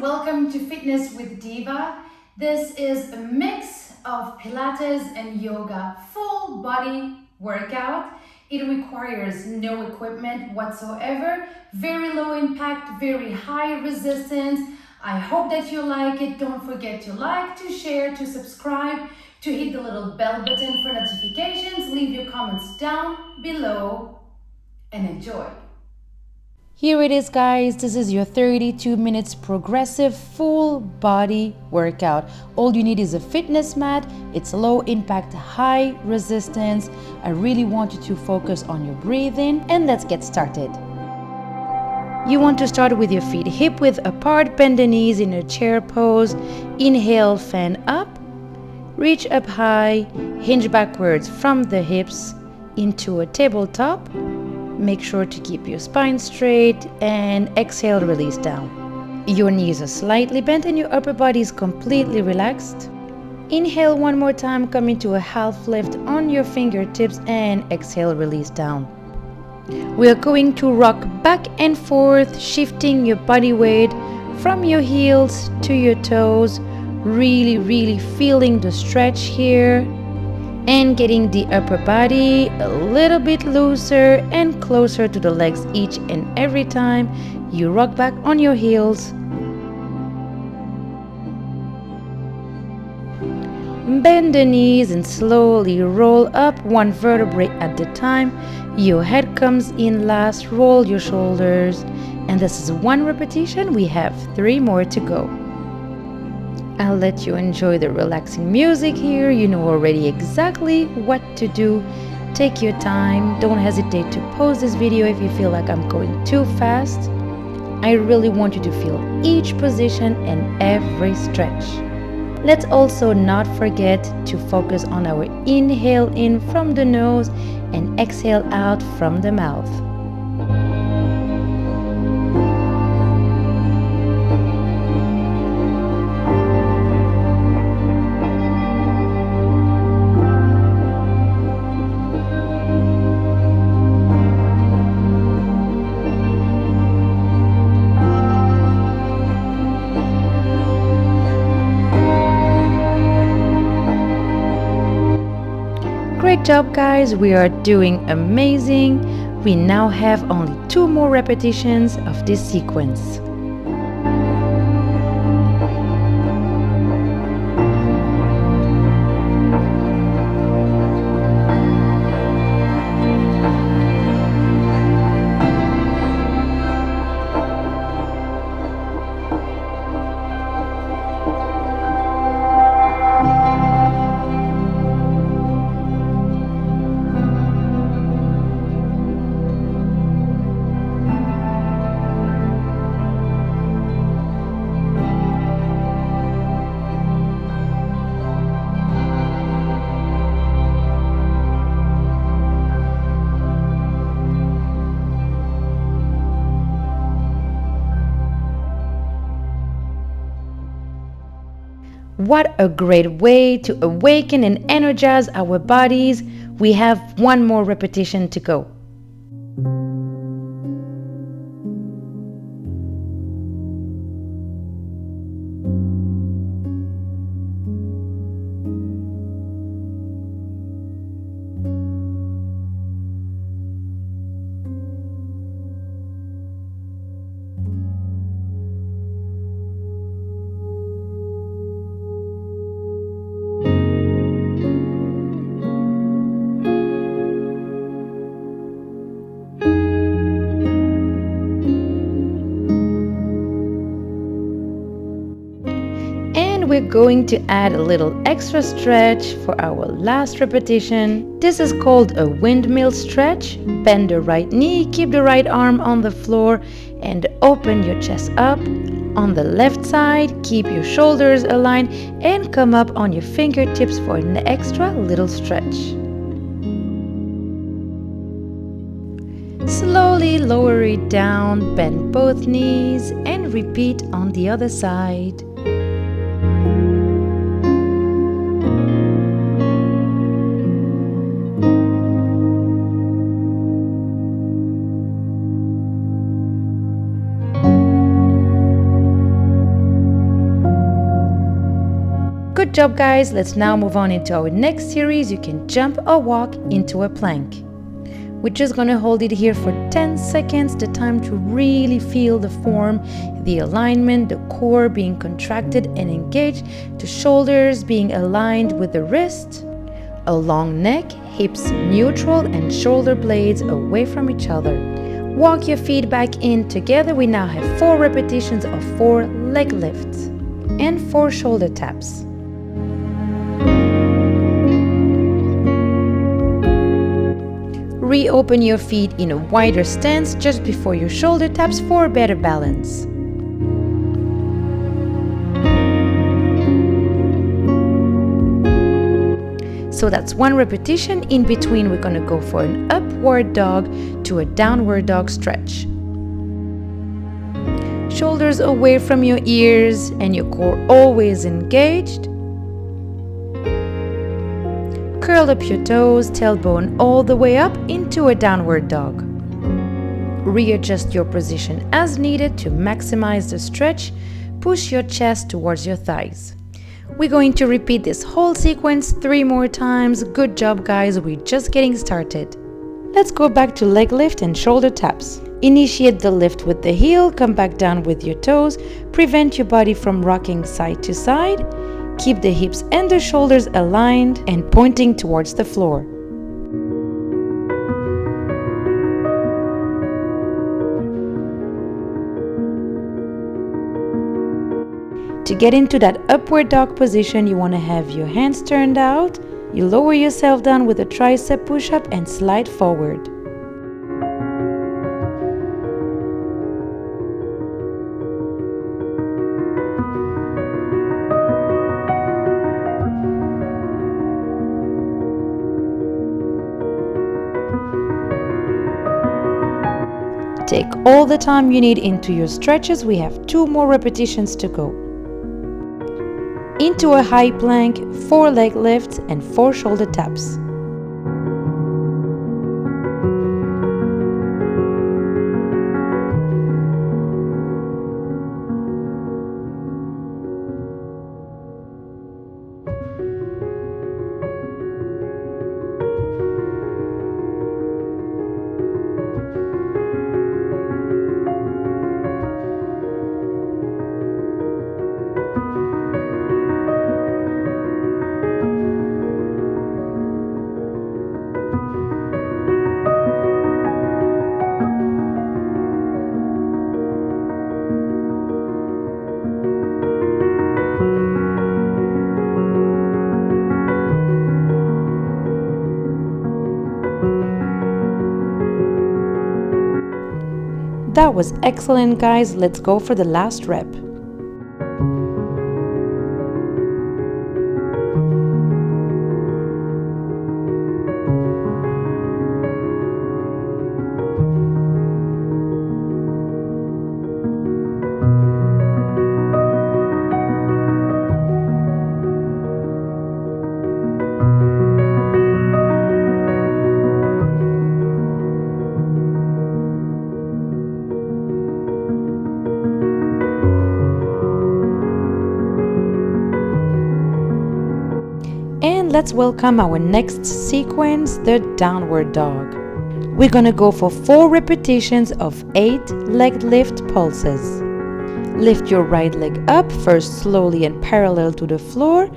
welcome to Fitness with Diva. This is a mix of Pilates and yoga, full body workout. It requires no equipment whatsoever, very low impact, very high resistance. I hope that you like it. Don't forget to like, to share, to subscribe, to hit the little bell button for notifications. Leave your comments down below and enjoy. Here it is, guys. This is your 32 minutes progressive full body workout. All you need is a fitness mat. It's low impact, high resistance. I really want you to focus on your breathing, and let's get started. You want to start with your feet hip width apart, bend the knees in a chair pose. Inhale, fan up, reach up high, hinge backwards from the hips into a tabletop. Make sure to keep your spine straight and exhale, release down. Your knees are slightly bent and your upper body is completely relaxed. Inhale one more time, come into a half lift on your fingertips and exhale, release down. We are going to rock back and forth, shifting your body weight from your heels to your toes, really feeling the stretch here. And getting the upper body a little bit looser and closer to the legs each and every time you rock back on your heels. Bend the knees and slowly roll up one vertebrae at a time. Your head comes in last, roll your shoulders. And this is one repetition. We have 3 more to go. I'll let you enjoy the relaxing music here. You know already exactly what to do. Take your time. Don't hesitate to pause this video if you feel like I'm going too fast. I really want you to feel each position and every stretch. Let's also not forget to focus on our inhale in from the nose and exhale out from the mouth. Great job, guys. We are doing amazing. We now have only 2 more repetitions of this sequence. What a great way to awaken and energize our bodies. We have 1 more repetition to go. We're going to add a little extra stretch for our last repetition. This is called a windmill stretch. Bend the right knee, keep the right arm on the floor, and open your chest up. On the left side, keep your shoulders aligned and come up on your fingertips for an extra little stretch. Slowly lower it down, bend both knees, and repeat on the other side. job, guys. Let's now move on into our next series. You can jump or walk into a plank. We're just gonna hold it here for 10 seconds, the time to really feel the form, the alignment, the core being contracted and engaged, the shoulders being aligned with the wrist, a long neck, hips neutral and shoulder blades away from each other. Walk your feet back in together. We now have 4 repetitions of 4 leg lifts and 4 shoulder taps. Reopen your feet in a wider stance just before your shoulder taps for better balance. So that's 1 repetition. In between, we're going to go for an upward dog to a downward dog stretch. Shoulders away from your ears and your core always engaged. Curl up your toes, tailbone all the way up into a downward dog. Readjust your position as needed to maximize the stretch. Push your chest towards your thighs. We're going to repeat this whole sequence 3 more times. Good job, guys. We're just getting started. Let's go back to leg lift and shoulder taps. Initiate the lift with the heel, come back down with your toes. Prevent your body from rocking side to side. Keep the hips and the shoulders aligned and pointing towards the floor. To get into that upward dog position, you want to have your hands turned out. You lower yourself down with a tricep push-up and slide forward. Take all the time you need into your stretches. We have 2 more repetitions to go. Into a high plank, 4 leg lifts and 4 shoulder taps. That was excellent, guys. Let's go for the last rep. And let's welcome our next sequence, the downward dog. We're gonna go for 4 repetitions of 8 leg lift pulses. Lift your right leg up, first slowly and parallel to the floor.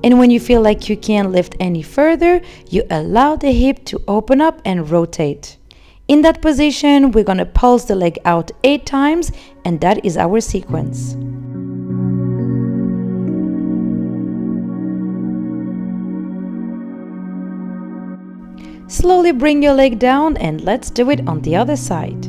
And when you feel like you can't lift any further, you allow the hip to open up and rotate. In that position, we're gonna pulse the leg out 8 times, and that is our sequence. Slowly bring your leg down and let's do it on the other side.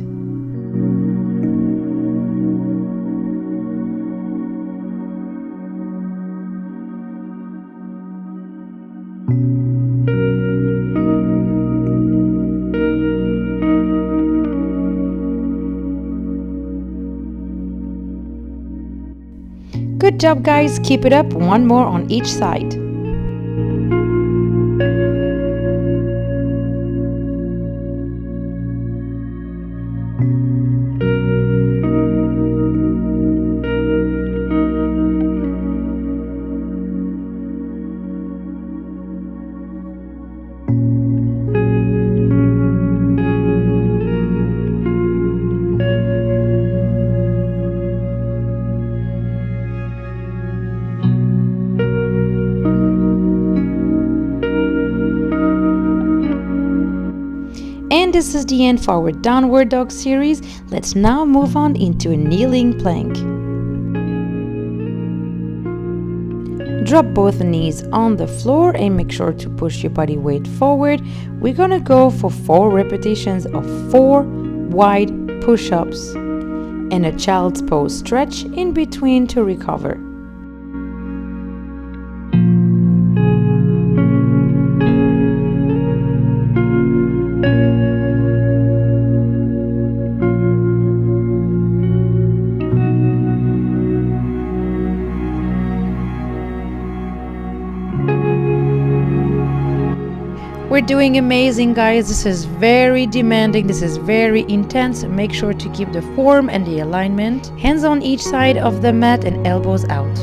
Good job, guys. Keep it up. 1 more on each side. And this is the end for our downward dog series. Let's now move on into a kneeling plank. Drop both knees on the floor and make sure to push your body weight forward. We're gonna go for 4 repetitions of 4 wide push-ups and a child's pose stretch in between to recover. We're doing amazing, guys. This is very demanding. This is very intense. Make sure to keep the form and the alignment. Hands on each side of the mat and elbows out.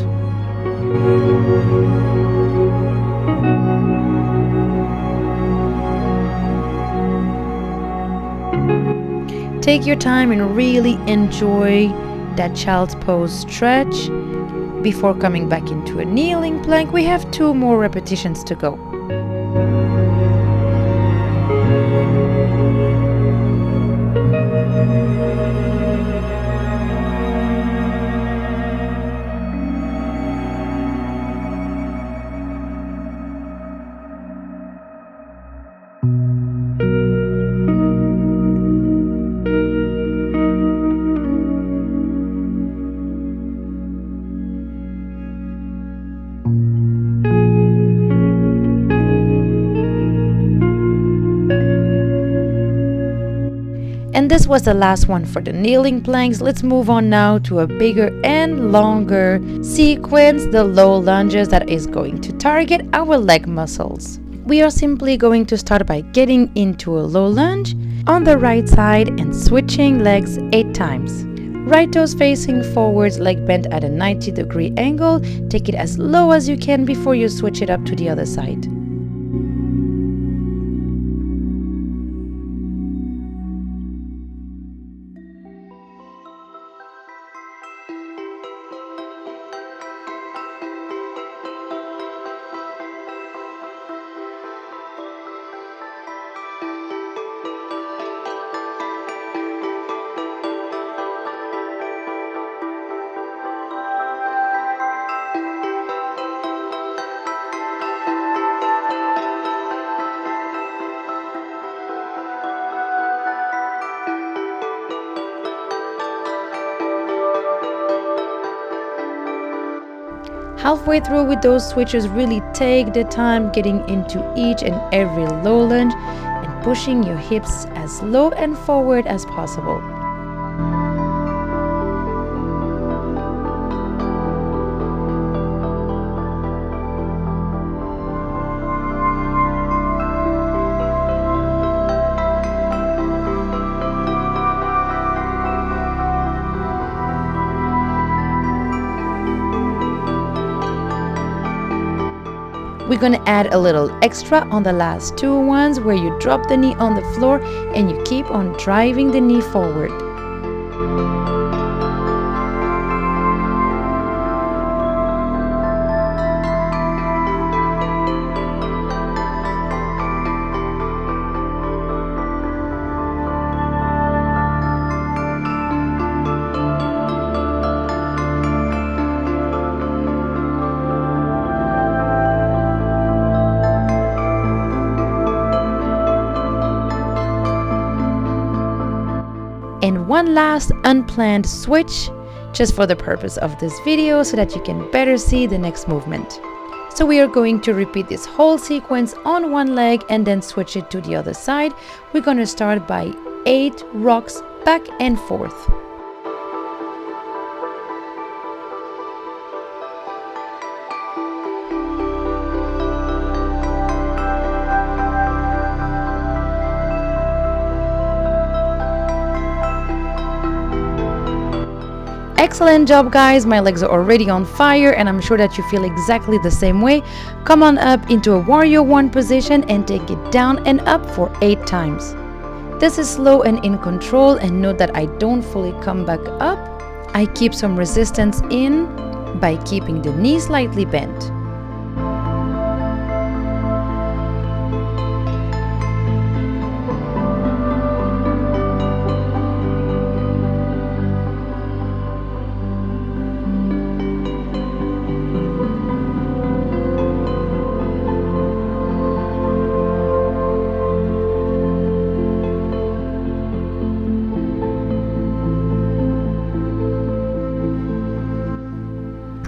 Take your time and really enjoy that child's pose stretch. Before coming back into a kneeling plank, we have 2 more repetitions to go. And this was the last one for the kneeling planks. Let's move on now to a bigger and longer sequence, the low lunges, that is going to target our leg muscles. We are simply going to start by getting into a low lunge on the right side and switching legs 8 times. Right toes facing forwards, leg bent at a 90-degree angle. Take it as low as you can before you switch it up to the other side. Halfway through with those switches, really take the time getting into each and every low lunge and pushing your hips as low and forward as possible. We're gonna add a little extra on the last 2 ones, where you drop the knee on the floor and you keep on driving the knee forward. And one last unplanned switch, just for the purpose of this video, so that you can better see the next movement. So we are going to repeat this whole sequence on one leg and then switch it to the other side. We're going to start by 8 rocks back and forth. Excellent job, guys. My legs are already on fire and I'm sure that you feel exactly the same way. Come on up into a warrior 1 position and take it down and up for 8 times. This is slow and in control, and note that I don't fully come back up. I keep some resistance in by keeping the knee slightly bent.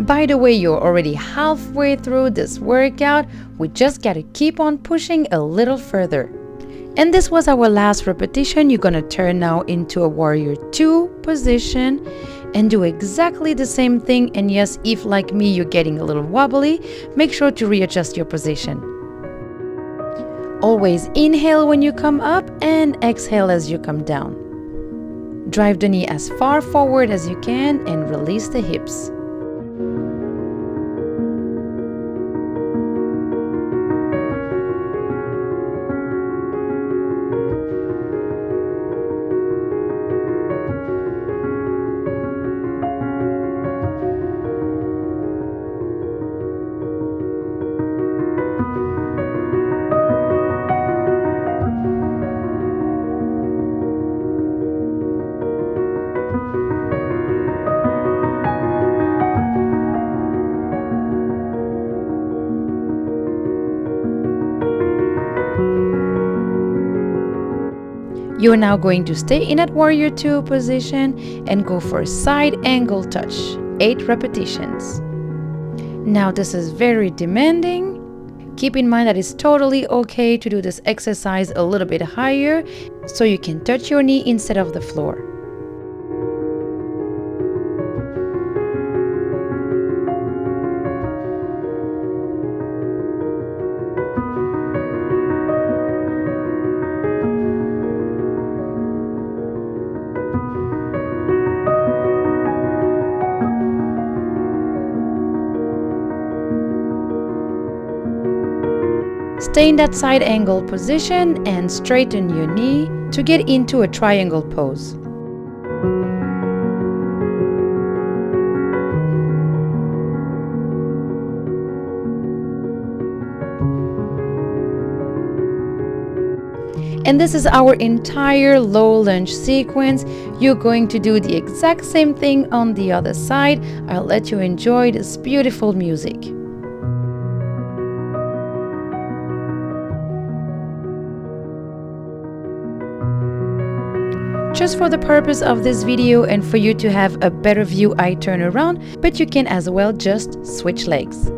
By the way, you're already halfway through this workout. We just gotta keep on pushing a little further. And this was our last repetition. You're gonna turn now into a warrior 2 position and do exactly the same thing. And yes, if like me you're getting a little wobbly, make sure to readjust your position. Always inhale when you come up and exhale as you come down. Drive the knee as far forward as you can and release the hips. You're now going to stay in that warrior 2 position and go for a side angle touch, 8 repetitions. Now this is very demanding. Keep in mind that it's totally okay to do this exercise a little bit higher so you can touch your knee instead of the floor. Stay in that side angle position and straighten your knee to get into a triangle pose. And this is our entire low lunge sequence. You're going to do the exact same thing on the other side. I'll let you enjoy this beautiful music. Just for the purpose of this video and for you to have a better view, I turn around, but you can as well just switch legs.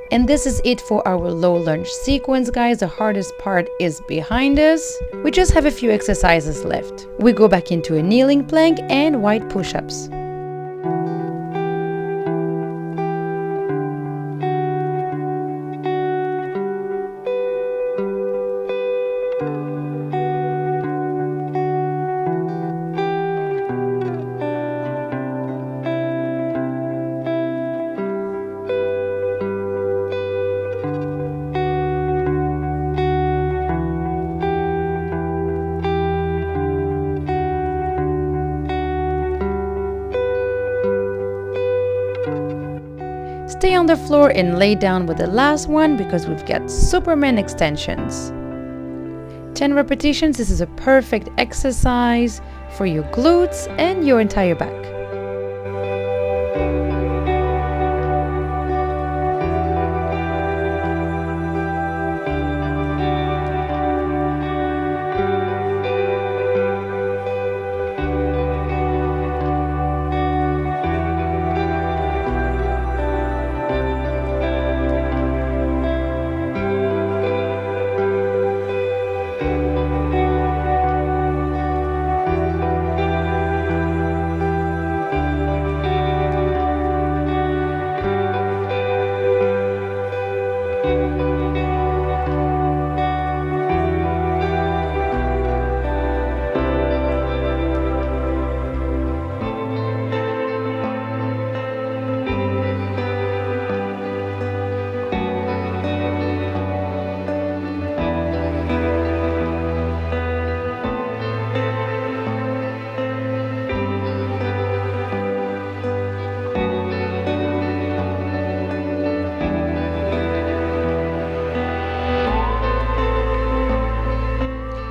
And this is it for our low lunge sequence, guys. The hardest part is behind us. We just have a few exercises left. We go back into a kneeling plank and wide push-ups. Stay on the floor and lay down with the last one because we've got Superman extensions. 10 repetitions. This is a perfect exercise for your glutes and your entire back.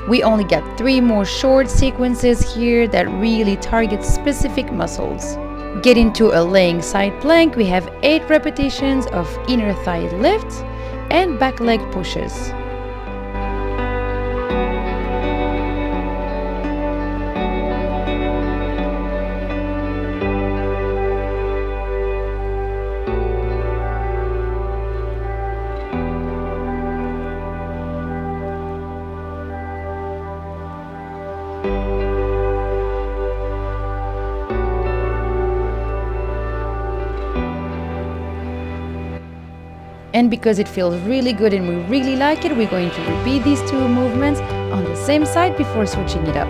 We only got 3 more short sequences here that really target specific muscles. Get into a laying side plank. We have 8 repetitions of inner thigh lifts and back leg pushes. And because it feels really good and we really like it, we're going to repeat these 2 movements on the same side before switching it up.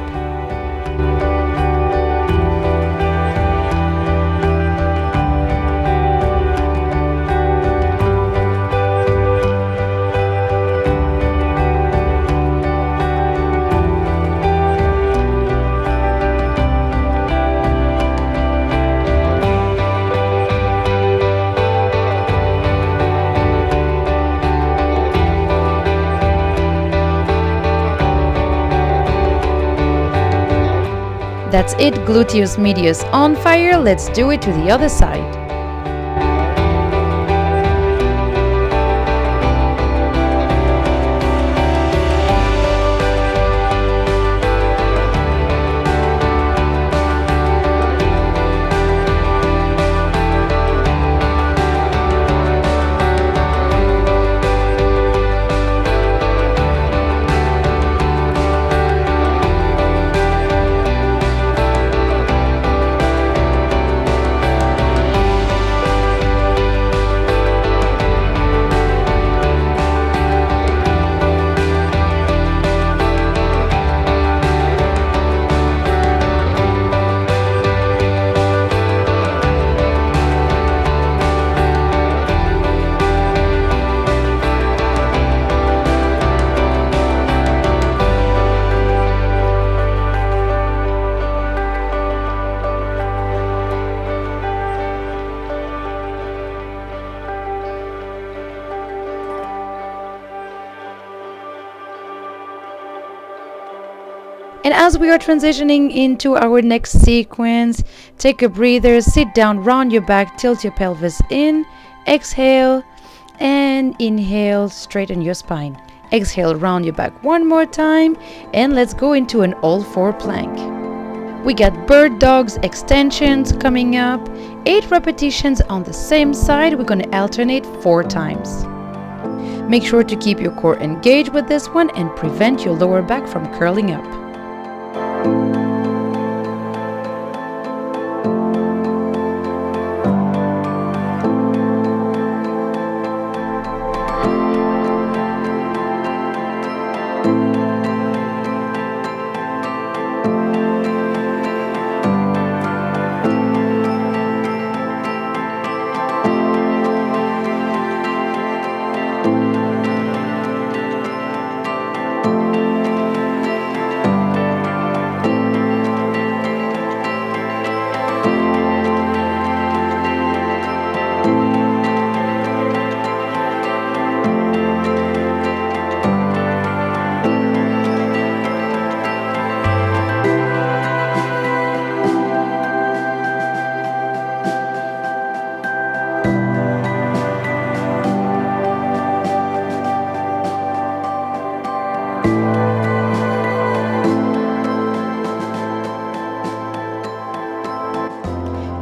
That's it, gluteus medius on fire. Let's do it to the other side. And as we are transitioning into our next sequence, take a breather, sit down, round your back, tilt your pelvis in, exhale, and inhale, straighten your spine. Exhale, round your back one more time, and let's go into an all-four plank. We got bird dogs extensions coming up, 8 repetitions on the same side. We're going to alternate 4 times. Make sure to keep your core engaged with this one and prevent your lower back from curling up.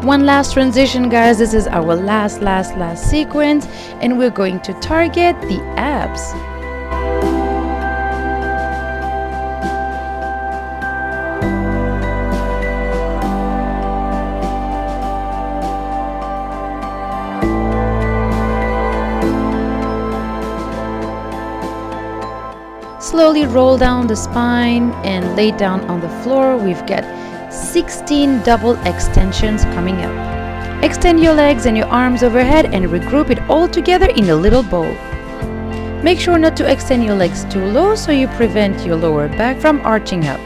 One last transition, guys. This is our last sequence, and we're going to target the abs. Slowly roll down the spine and lay down on the floor. We've got 16 double extensions coming up. Extend your legs and your arms overhead and regroup it all together in a little ball. Make sure not to extend your legs too low so you prevent your lower back from arching up.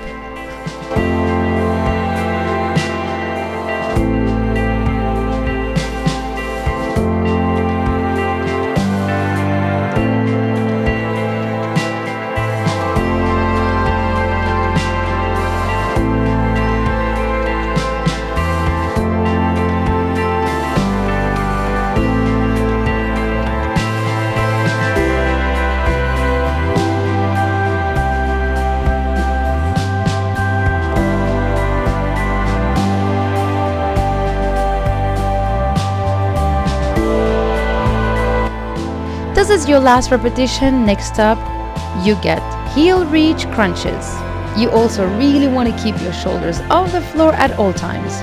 This is your last repetition. Next up, you get heel reach crunches. You also really want to keep your shoulders off the floor at all times.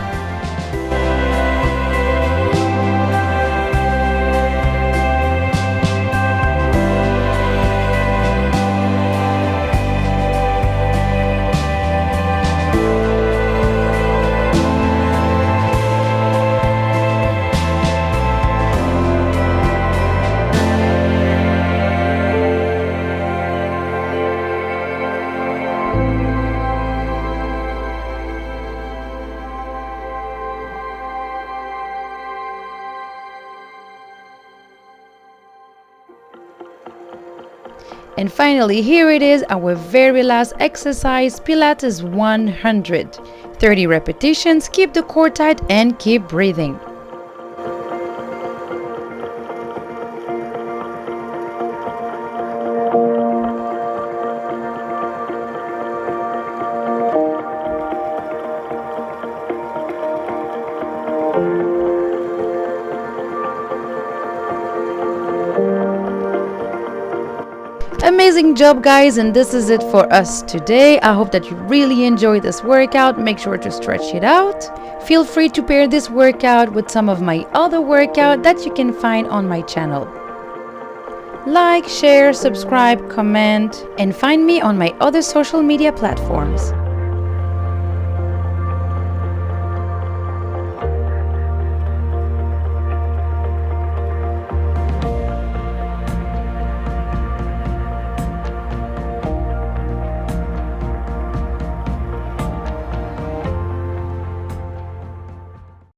And finally, here it is, our very last exercise, Pilates 100. 30 repetitions, keep the core tight and keep breathing. Amazing job, guys, and this is it for us today. I hope that you really enjoyed this workout. Make sure to stretch it out. Feel free to pair this workout with some of my other workout that you can find on my channel. Like, share, subscribe, comment, and find me on my other social media platforms.